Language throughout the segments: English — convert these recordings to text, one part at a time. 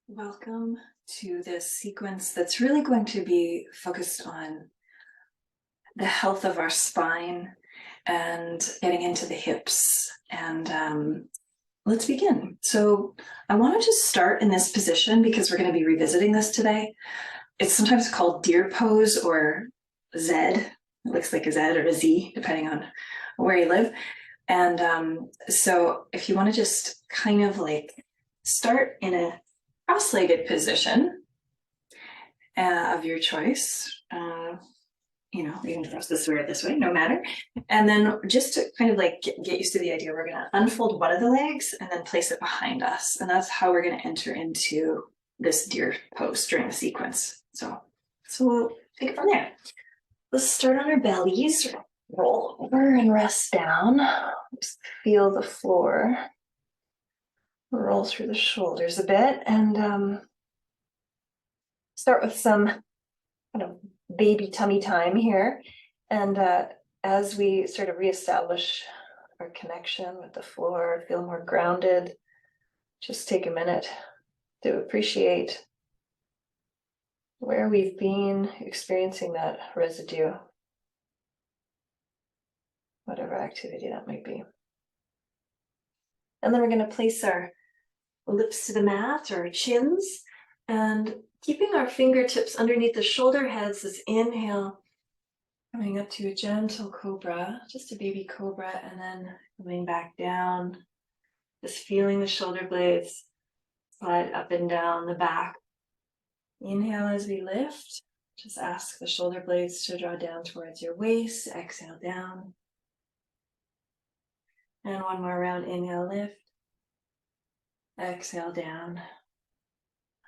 Welcome to this sequence that's really going to be focused on the health of our spine and getting into the hips. And let's begin. So I want to just start in this position because we're going to be revisiting this today. It's sometimes called deer pose or Z. It looks like a Z or a Z, depending on where you live. And so if you want to just kind of like start in a cross-legged position of your choice, you can cross this way or this way, no matter. And then just to kind of like get used to the idea, we're going to unfold one of the legs and then place it behind us. And that's how we're going to enter into this deer pose during the sequence. So we'll take it from there. Let's start on our bellies, roll over and rest down. Just feel the floor. Roll through the shoulders a bit and start with some kind of baby tummy time here. And as we sort of reestablish our connection with the floor, feel more grounded, just take a minute to appreciate where we've been experiencing that residue, whatever activity that might be. And then we're going to place our lips to the mat or chins and keeping our fingertips underneath the shoulder heads as inhale, coming up to a gentle cobra, just a baby cobra, and then coming back down, just feeling the shoulder blades slide up and down the back. Inhale as we lift, just ask the shoulder blades to draw down towards your waist, exhale down. And one more round, inhale, lift, exhale down.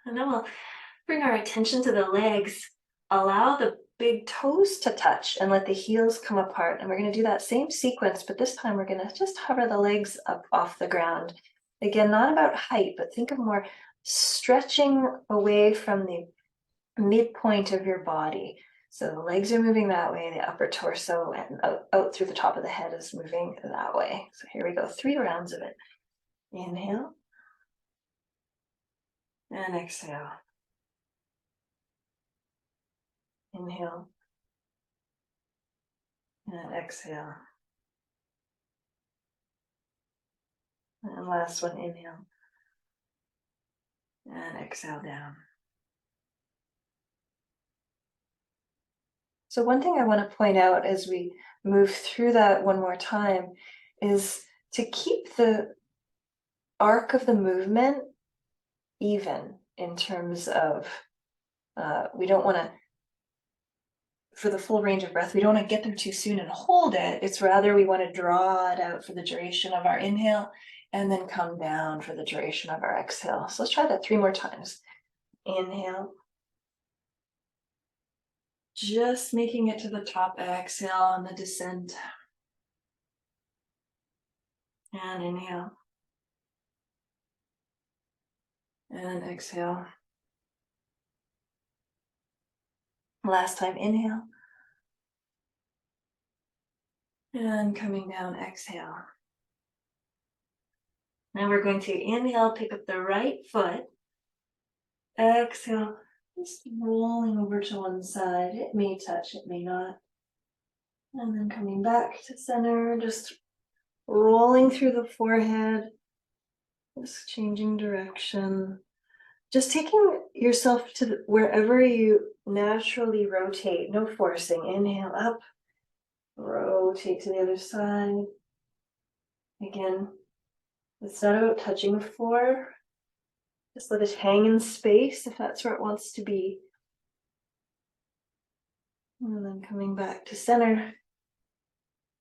And then we'll bring our attention to the legs, allow the big toes to touch and let the heels come apart. And we're going to do that same sequence, but this time we're going to just hover the legs up off the ground. Again, not about height, but think of more stretching away from the midpoint of your body. So the legs are moving that way, the upper torso and out through the top of the head is moving that way. So here we go, 3 rounds of it. Inhale and exhale. Inhale and exhale. And last one, inhale and exhale down. So one thing I want to point out as we move through that one more time is to keep the arc of the movement even in terms of, we don't want to, for the full range of breath, we don't want to get there too soon and hold it. It's rather we want to draw it out for the duration of our inhale and then come down for the duration of our exhale. So let's try that 3 more times. Inhale. Just making it to the top, exhale on the descent. And inhale. And exhale. Last time, inhale. And coming down, exhale. Now we're going to inhale, pick up the right foot. Exhale, just rolling over to one side. It may touch, it may not. And then coming back to center, just rolling through the forehead, just changing direction. Just taking yourself to wherever you naturally rotate, no forcing. Inhale up, rotate to the other side. Again, it's not about touching the floor. Just let it hang in space if that's where it wants to be. And then coming back to center.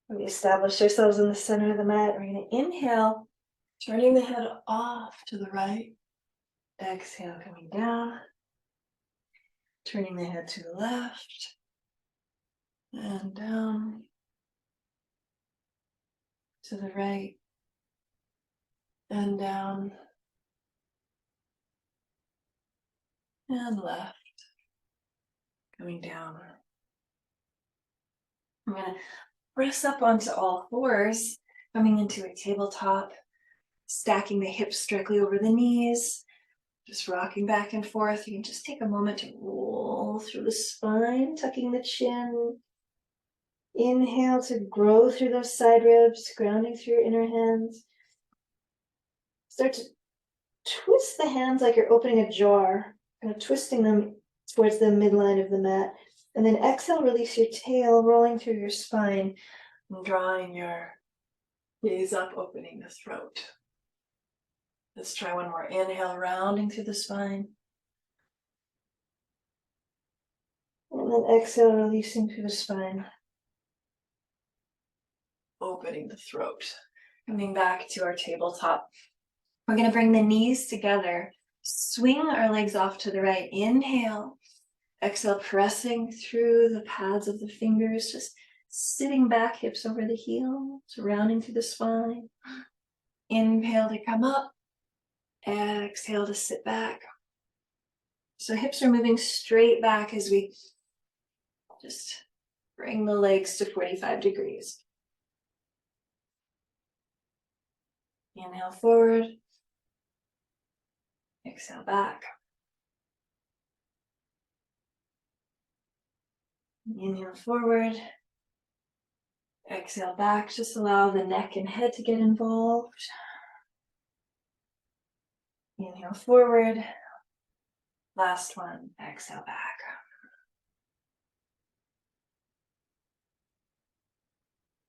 We established ourselves in the center of the mat. We're going to inhale, turning the head off to the right. Exhale, coming down. Turning the head to the left. And down. To the right. And down. And left. Coming down. I'm going to press up onto all fours, coming into a tabletop, stacking the hips directly over the knees, Just rocking back and forth. You can just take a moment to roll through the spine, tucking the chin. Inhale to grow through those side ribs, grounding through your inner hands. Start to twist the hands like you're opening a jar, kind of twisting them towards the midline of the mat. And then exhale, release your tail, rolling through your spine, and drawing your gaze up, opening the throat. Let's try one more. Inhale, rounding through the spine. And then exhale, releasing through the spine. Opening the throat. Coming back to our tabletop. We're going to bring the knees together. Swing our legs off to the right. Inhale. Exhale, pressing through the pads of the fingers. Just sitting back, hips over the heels. Rounding through the spine. Inhale to come up. Exhale to sit back. So hips are moving straight back as we just bring the legs to 45 degrees. Inhale forward. Exhale back. Inhale forward. Exhale back. Just allow the neck and head to get involved. Inhale forward. Last one. Exhale back.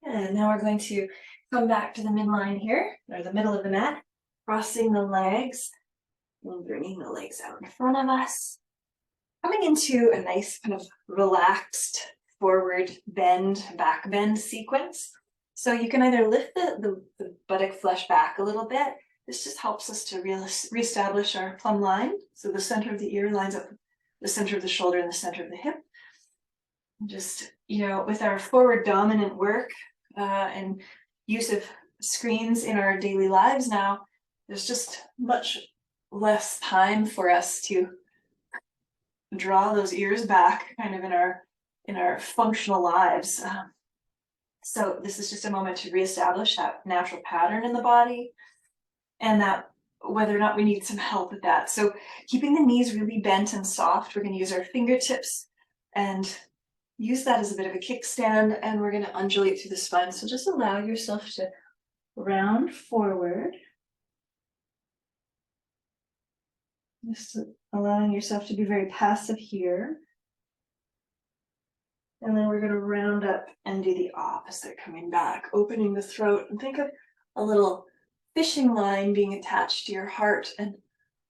And now we're going to come back to the midline here, or the middle of the mat, crossing the legs and bringing the legs out in front of us. Coming into a nice kind of relaxed forward bend, back bend sequence. So you can either lift the buttock flesh back a little bit. This just helps us to reestablish our plumb line. So the center of the ear lines up with the center of the shoulder and the center of the hip. Just, with our forward dominant work and use of screens in our daily lives now, there's just much less time for us to draw those ears back kind of in our functional lives. So this is just a moment to reestablish that natural pattern in the body, and that whether or not we need some help with that. So keeping the knees really bent and soft, we're going to use our fingertips and use that as a bit of a kickstand, and we're going to undulate through the spine. So just allow yourself to round forward. Just allowing yourself to be very passive here. And then we're going to round up and do the opposite, coming back, opening the throat, and think of a little fishing line being attached to your heart, and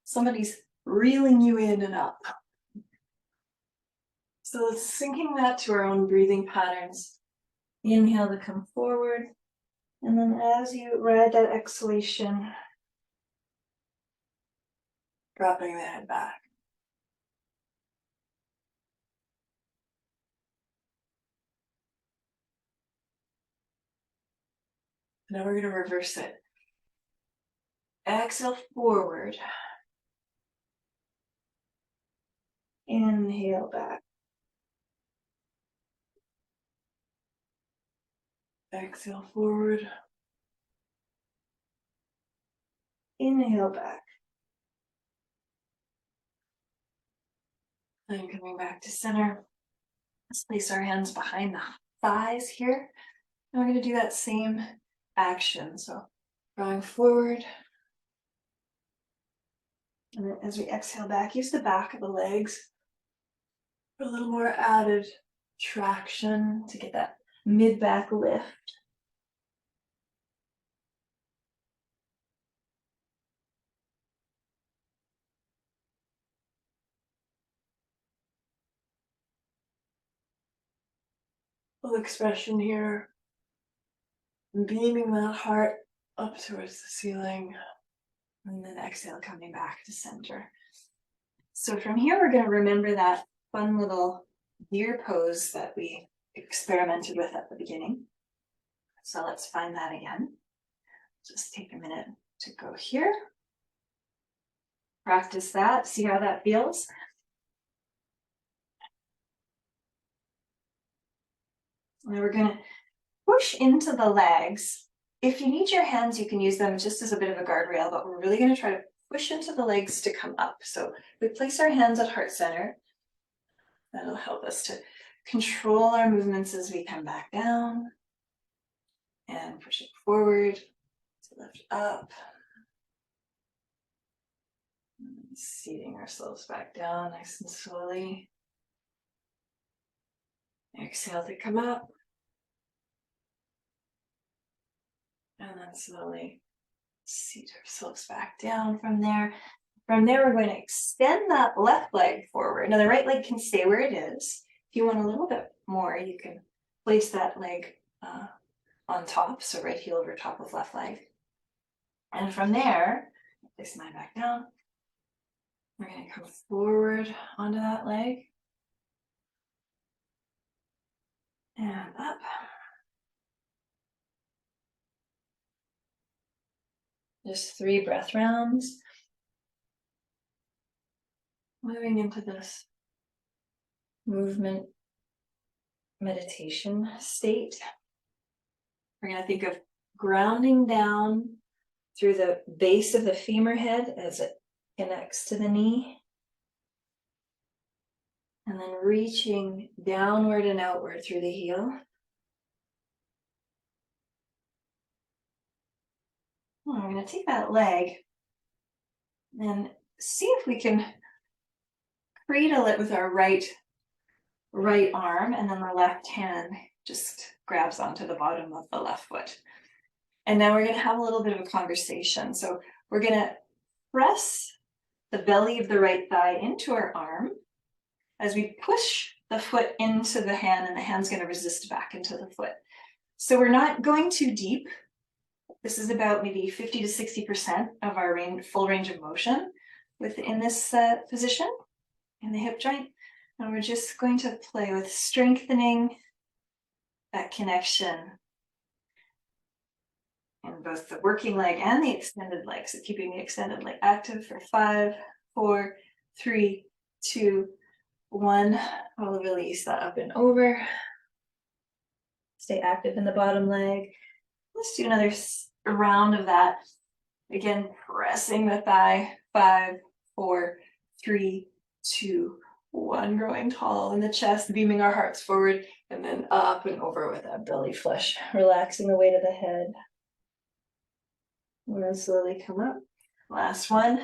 somebody's reeling you in and up. So syncing that to our own breathing patterns. Inhale to come forward, and then as you ride that exhalation, dropping the head back. Now we're going to reverse it. Exhale forward. Inhale back. Exhale forward. Inhale back. And coming back to center. Let's place our hands behind the thighs here. And we're going to do that same action. So drawing forward. And then as we exhale back, use the back of the legs for a little more added traction to get that mid-back lift. Full expression here. Beaming that heart up towards the ceiling. And then exhale, coming back to center. So from here, we're going to remember that fun little deer pose that we experimented with at the beginning. So let's find that again. Just take a minute to go here. Practice that, see how that feels. Now we're going to push into the legs. If you need your hands, you can use them just as a bit of a guardrail, but we're really going to try to push into the legs to come up. So we place our hands at heart center. That'll help us to control our movements as we come back down. And push it forward to lift up. And seating ourselves back down nice and slowly. Exhale to come up. And then slowly seat ourselves back down from there. From there, we're going to extend that left leg forward. Now, the right leg can stay where it is. If you want a little bit more, you can place that leg on top, so right heel over top of left leg. And from there, place mine back down. We're going to come forward onto that leg. And up. Just 3 breath rounds. Moving into this movement meditation state. We're going to think of grounding down through the base of the femur head as it connects to the knee. And then reaching downward and outward through the heel. We're going to take that leg and see if we can cradle it with our right arm, and then the left hand just grabs onto the bottom of the left foot. And now we're going to have a little bit of a conversation. So we're going to press the belly of the right thigh into our arm as we push the foot into the hand, and the hand's going to resist back into the foot. So we're not going too deep. This is about maybe 50 to 60% of our full range of motion within this position in the hip joint. And we're just going to play with strengthening that connection in both the working leg and the extended leg. So keeping the extended leg active for 5, 4, 3, 2, 1. I'll release that up and over. Stay active in the bottom leg. Let's do another round of that. Again, pressing the thigh. 5, 4, 3, 2, 1. Growing tall in the chest, beaming our hearts forward, and then up and over with that belly flush, relaxing the weight of the head. And then slowly come up. Last one.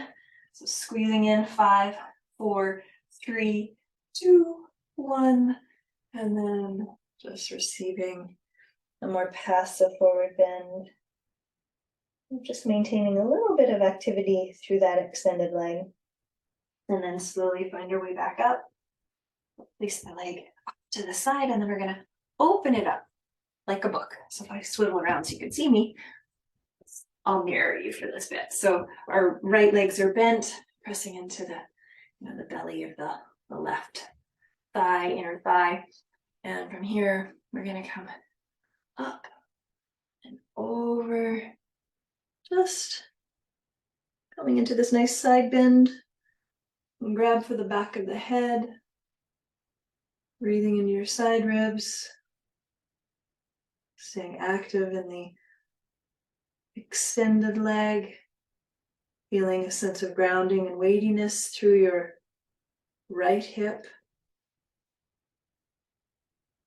So squeezing in. 5, 4, 3, 2, 1. And then just receiving a more passive forward bend. Just maintaining a little bit of activity through that extended leg. And then slowly find your way back up. Place the leg up to the side, and then we're going to open it up like a book. So if I swivel around so you can see me, I'll mirror you for this bit. So our right legs are bent, pressing into the belly of the left thigh, inner thigh. And from here, we're going to come up and over, just coming into this nice side bend. And grab for the back of the head, breathing into your side ribs, staying active in the extended leg, feeling a sense of grounding and weightiness through your right hip.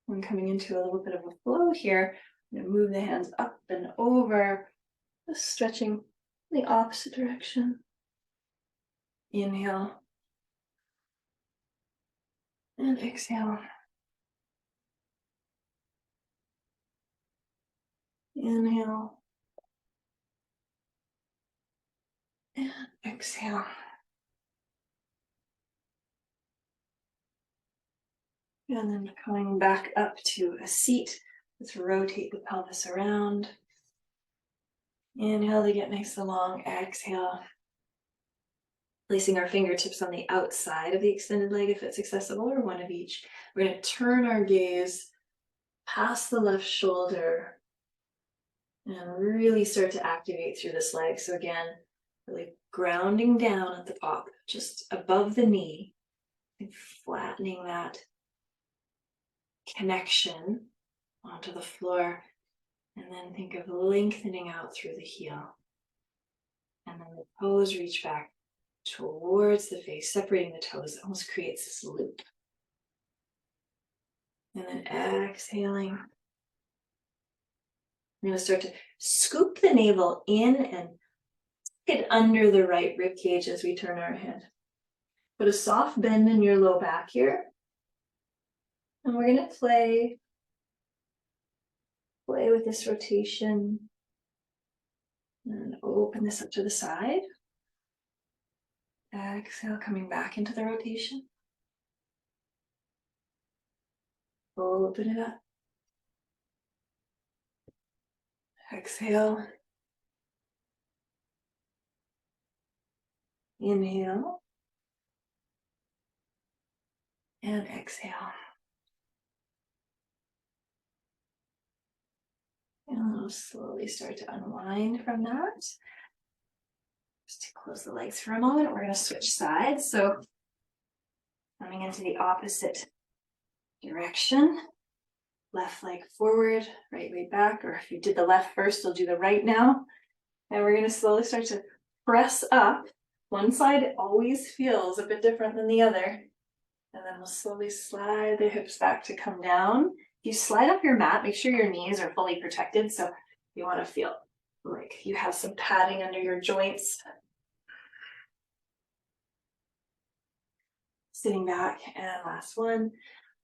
And coming into a little bit of a flow here, I'm going to move the hands up and over, just stretching in the opposite direction. Inhale. And exhale. Inhale. And exhale. And then coming back up to a seat. Let's rotate the pelvis around. Inhale to get nice and long. Exhale. Placing our fingertips on the outside of the extended leg if it's accessible, or one of each. We're going to turn our gaze past the left shoulder and really start to activate through this leg. So again, really grounding down at the top, just above the knee, and flattening that connection onto the floor. And then think of lengthening out through the heel. And then the toes reach back towards the face, separating the toes. It almost creates this loop. And then exhaling. We're going to start to scoop the navel in and get under the right rib cage as we turn our head. Put a soft bend in your low back here. And we're going to play with this rotation. And open this up to the side. Exhale, coming back into the rotation. Open it up. Exhale. Inhale. And exhale. And we'll slowly start to unwind from that. Just to close the legs for a moment, we're going to switch sides. So coming into the opposite direction. Left leg forward, right leg back, or if you did the left first, you'll do the right now. And we're going to slowly start to press up. One side always feels a bit different than the other. And then we'll slowly slide the hips back to come down. If you slide up your mat, make sure your knees are fully protected. So you want to feel like you have some padding under your joints. Sitting back, and last one,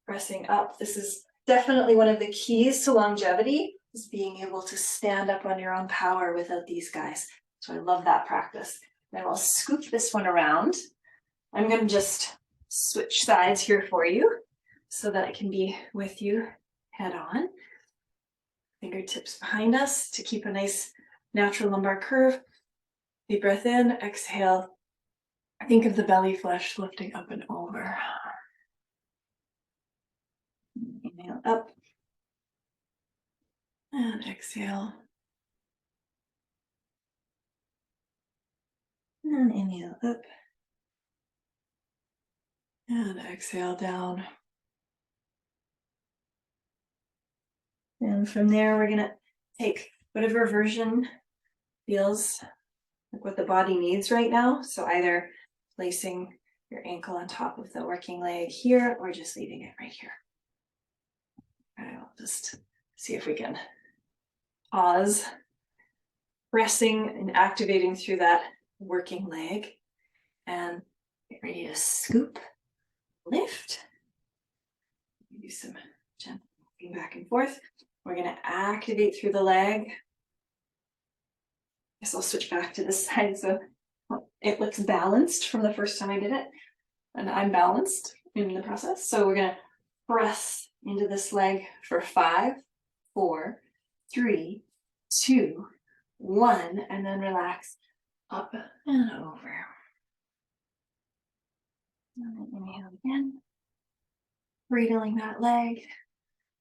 pressing up. This is definitely one of the keys to longevity, is being able to stand up on your own power without these guys. So I love that practice. Then we'll scoop this one around. I'm going to just switch sides here for you so that I can be with you head on. Fingertips behind us to keep a nice natural lumbar curve. Deep breath in, exhale. Think of the belly flesh lifting up and over. Inhale up. And exhale. And inhale up. And exhale down. And from there, we're going to take whatever version feels like what the body needs right now. So either placing your ankle on top of the working leg here, or just leaving it right here. I'll just see if we can pause, pressing and activating through that working leg, and get ready to scoop, lift. Do some gentle moving back and forth. We're going to activate through the leg. Guess I'll switch back to this side so it looks balanced from the first time I did it, and I'm balanced in the process. So we're going to press into this leg for 5, 4, 3, 2, 1, and then relax up and over. And then inhale again, cradling that leg,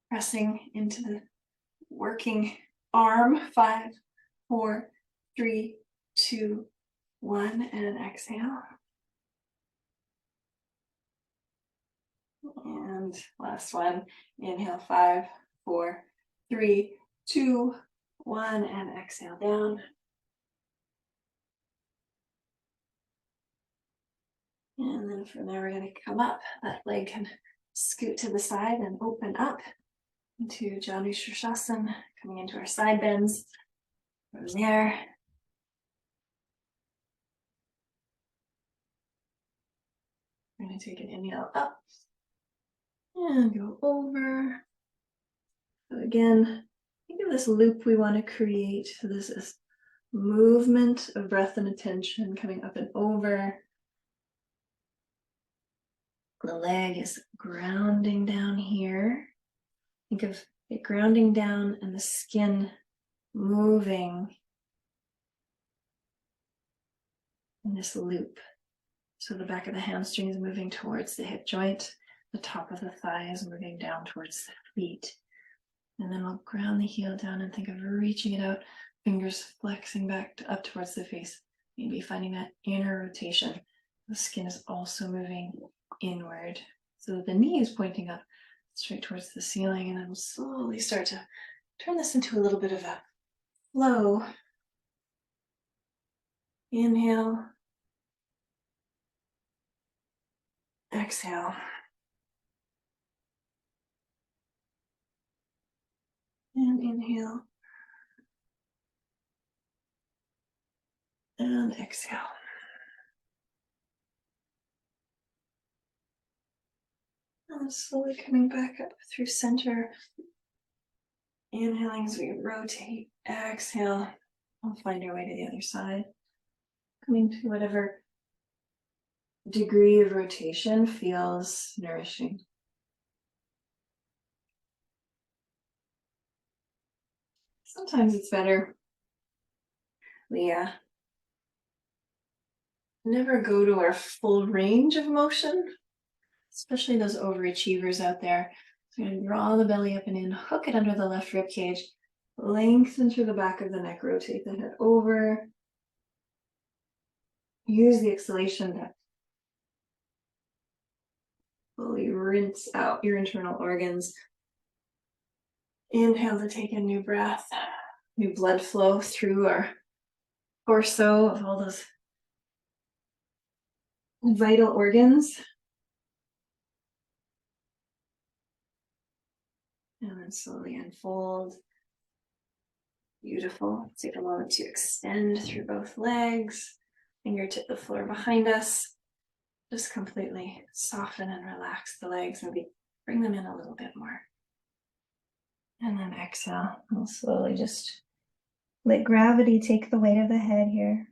pressing into the working arm. 5, 4, 3, 2, 1, and exhale. And last one, inhale, 5, 4, 3, 2, 1, and exhale down. And then from there, we're going to come up. That leg can scoot to the side and open up into Janu Shirshasana, coming into our side bends. From there, we're going to take an inhale up and go over. So again, think of this loop we want to create. So this is movement of breath and attention coming up and over. The leg is grounding down here. Think of it grounding down and the skin moving in this loop. So the back of the hamstring is moving towards the hip joint. The top of the thigh is moving down towards the feet. And then we'll ground the heel down and think of reaching it out, fingers flexing back up towards the face. Maybe finding that inner rotation. The skin is also moving inward. So the knee is pointing up straight towards the ceiling, and then we'll slowly start to turn this into a little bit of a flow. Inhale. Exhale. And inhale. And exhale. And slowly coming back up through center. Inhaling as we rotate. Exhale. We'll find our way to the other side. Coming to whatever degree of rotation feels nourishing. Sometimes it's better. We never go to our full range of motion, especially those overachievers out there. So I'm going to draw the belly up and in, hook it under the left rib cage, lengthen through the back of the neck, rotate the head over. Use the exhalation to fully rinse out your internal organs. Inhale to take a new breath, new blood flow through our torso of all those vital organs. And then slowly unfold. Beautiful. Take a moment to extend through both legs, fingertip the floor behind us. Just completely soften and relax the legs, maybe bring them in a little bit more. And then exhale. We'll slowly just let gravity take the weight of the head here.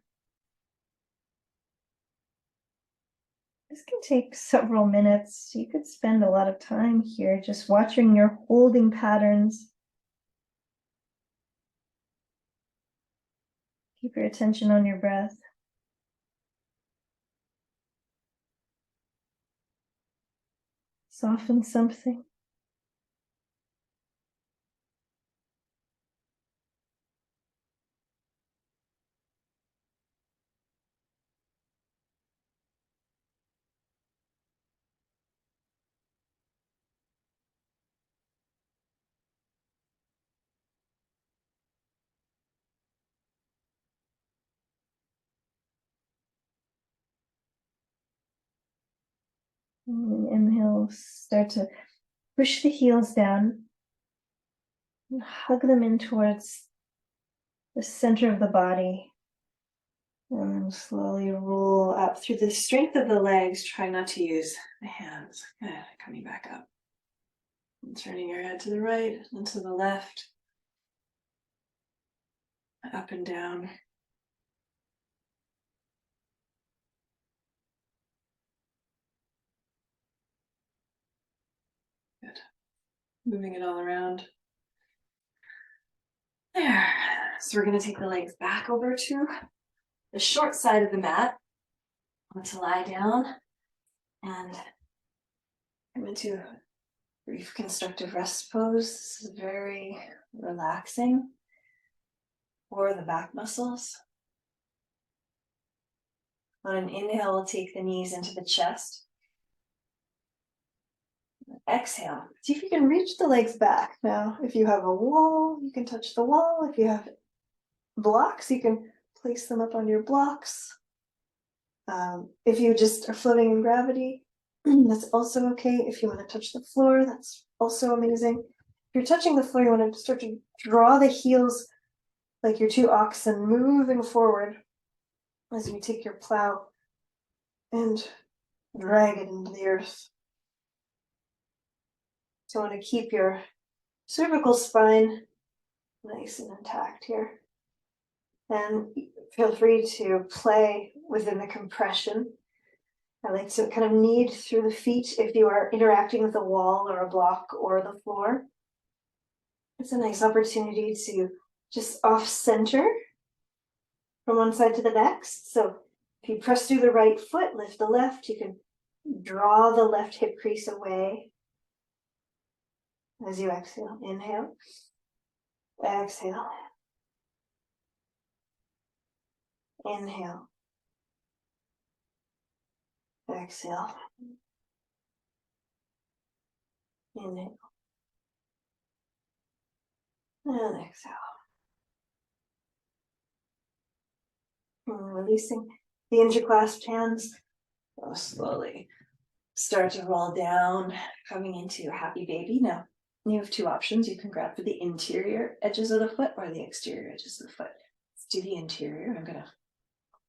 This can take several minutes. You could spend a lot of time here just watching your holding patterns. Keep your attention on your breath. Soften something. And inhale, start to push the heels down and hug them in towards the center of the body. And then slowly roll up through the strength of the legs. Try not to use the hands. Good. Coming back up. And turning your head to the right and to the left. Up and down. Good. Moving it all around. There. So we're going to take the legs back over to the short side of the mat. I'm going to lie down and come into brief constructive rest pose. This is very relaxing for the back muscles. On an inhale, we'll take the knees into the chest. Exhale. See if you can reach the legs back. Now, if you have a wall, you can touch the wall. If you have blocks, you can place them up on your blocks. If you just are floating in gravity, that's also okay. If you want to touch the floor, that's also amazing. If you're touching the floor, you want to start to draw the heels like your two oxen moving forward as you take your plow and drag it into the earth. So you want to keep your cervical spine nice and intact here. And feel free to play within the compression. I like to kind of knead through the feet if you are interacting with a wall or a block or the floor. It's a nice opportunity to just off center from one side to the next. So if you press through the right foot, lift the left, you can draw the left hip crease away as you exhale. Inhale, exhale, inhale, exhale, inhale, and exhale. Releasing the interclasped hands. Slowly start to roll down, coming into your happy baby. Now, you have two options. You can grab for the interior edges of the foot or the exterior edges of the foot. Let's do the interior. I'm going to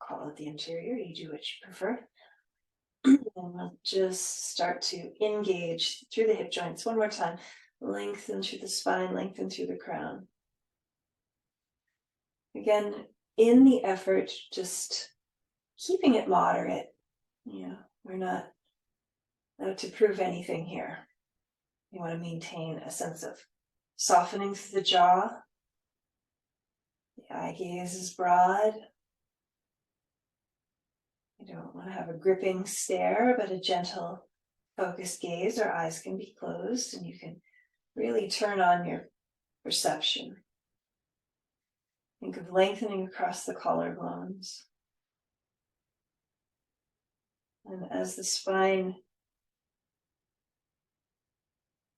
call it the interior. You do what you prefer. And we'll just start to engage through the hip joints. One more time. Lengthen through the spine, lengthen through the crown. Again, in the effort, just keeping it moderate. We're not out to prove anything here. You want to maintain a sense of softening through the jaw. The eye gaze is broad. You don't want to have a gripping stare, but a gentle, focused gaze. Our eyes can be closed, and you can really turn on your perception. Think of lengthening across the collarbones. And as the spine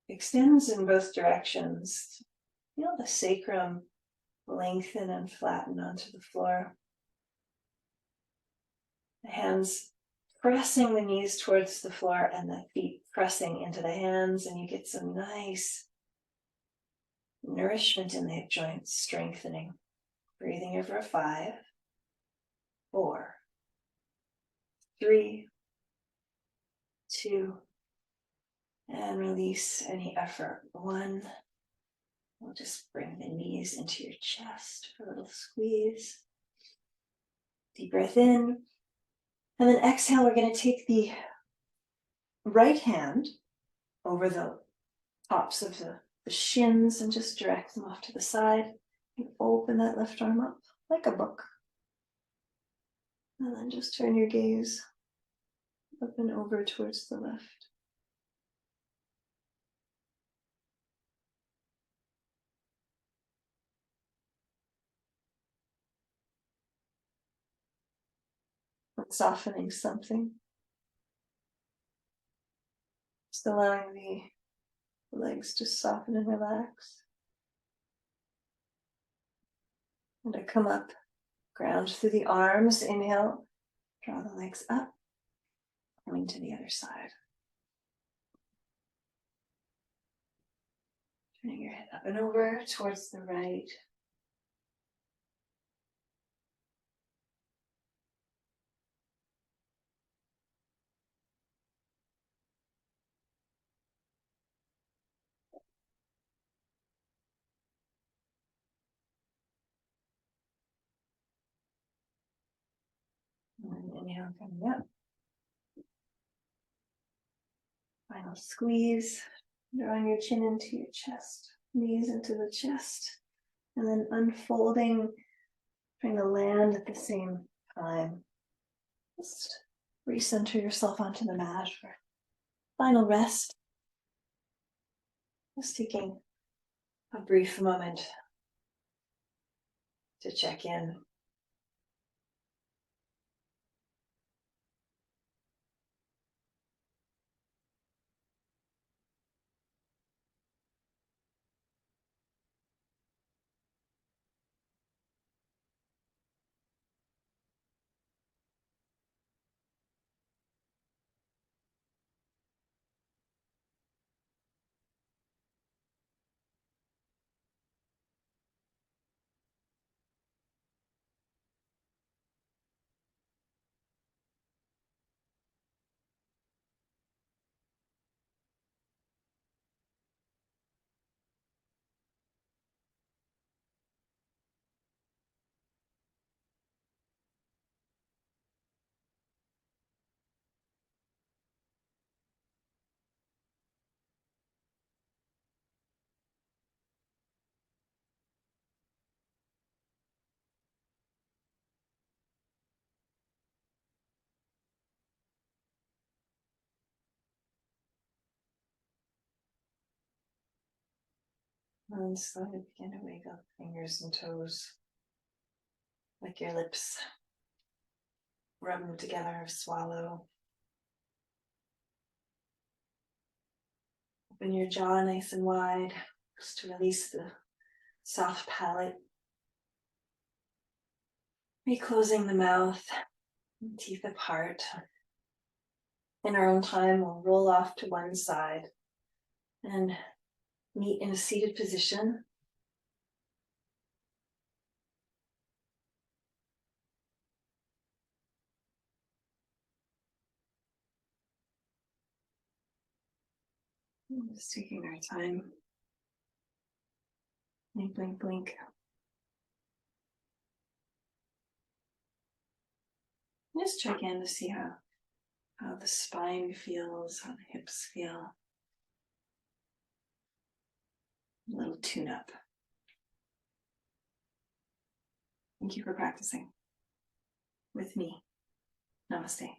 extends in both directions, feel the sacrum lengthen and flatten onto the floor. The hands pressing the knees towards the floor and the feet pressing into the hands, and you get some nice nourishment in the hip joints, strengthening. Breathing over 5, 4, 3, 2, and release any effort. 1. We'll just bring the knees into your chest for a little squeeze. Deep breath in. And then exhale, we're going to take the right hand over the tops of the shins and just direct them off to the side. And open that left arm up like a book. And then just turn your gaze up and over towards the left. Softening something. Just allowing the legs to soften and relax. And to come up, ground through the arms. Inhale, draw the legs up, coming to the other side. Turning your head up and over towards the right. And then inhale, coming up. Final squeeze, drawing your chin into your chest, knees into the chest, and then unfolding, trying to land at the same time. Just recenter yourself onto the mat for final rest. Just taking a brief moment to check in. And slowly begin to wiggle fingers and toes, like your lips. Rub them together, swallow. Open your jaw nice and wide, just to release the soft palate. Reclosing the mouth, teeth apart. In our own time, we'll roll off to one side and meet in a seated position. Just taking our time. Blink, blink, blink. Just check in to see how the spine feels, how the hips feel. A little tune up. Thank you for practicing with me. Namaste.